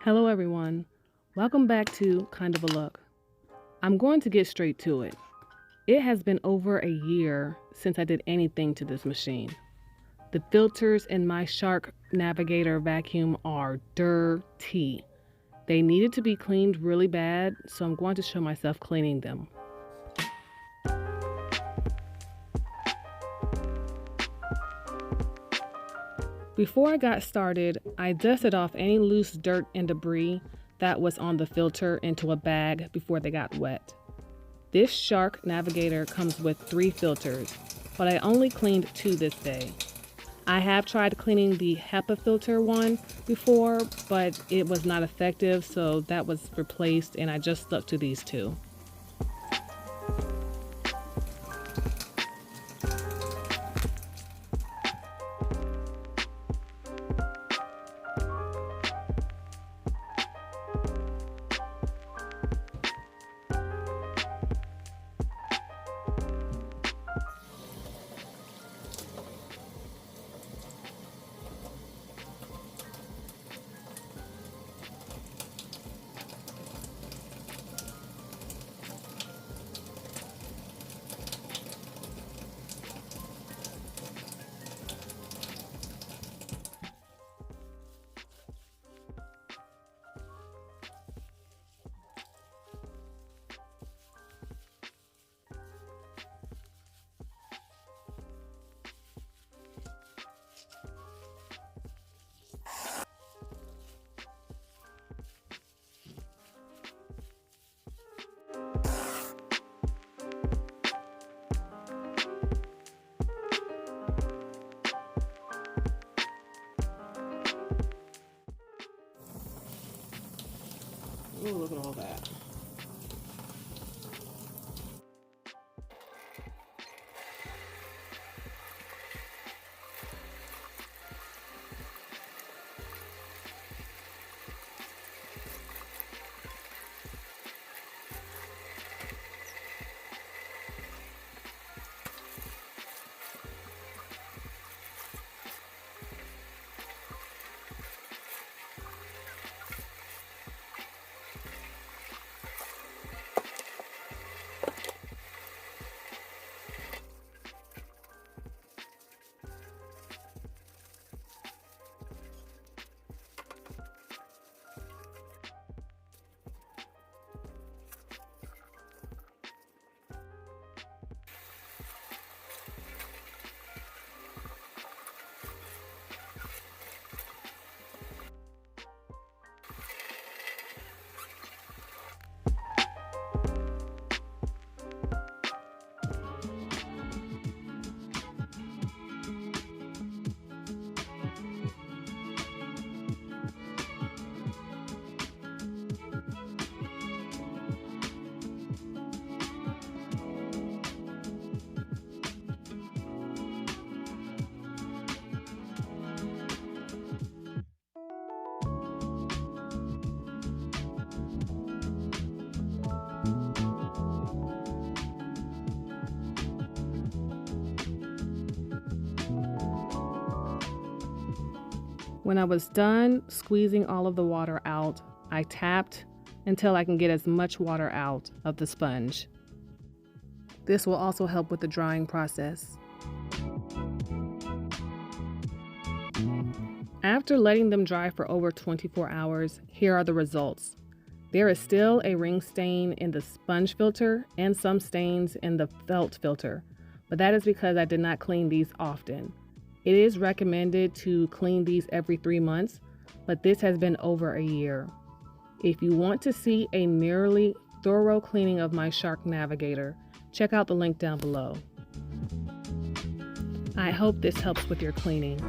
Hello everyone, welcome back to Kind of a Look. I'm going to get straight to it. It has been over a year since I did anything to this machine. The filters in my Shark Navigator vacuum are dirty. They needed to be cleaned really bad, so I'm going to show myself cleaning them. Before I got started, I dusted off any loose dirt and debris that was on the filter into a bag before they got wet. This Shark Navigator comes with 3 filters, but I only cleaned 2 this day. I have tried cleaning the HEPA filter one before, but it was not effective, so that was replaced and I just stuck to these 2. Ooh, look at all that. When I was done squeezing all of the water out, I tapped until I can get as much water out of the sponge. This will also help with the drying process. After letting them dry for over 24 hours, here are the results. There is still a ring stain in the sponge filter and some stains in the felt filter, but that is because I did not clean these often. It is recommended to clean these every 3 months, but this has been over a year. If you want to see a nearly thorough cleaning of my Shark Navigator, check out the link down below. I hope this helps with your cleaning.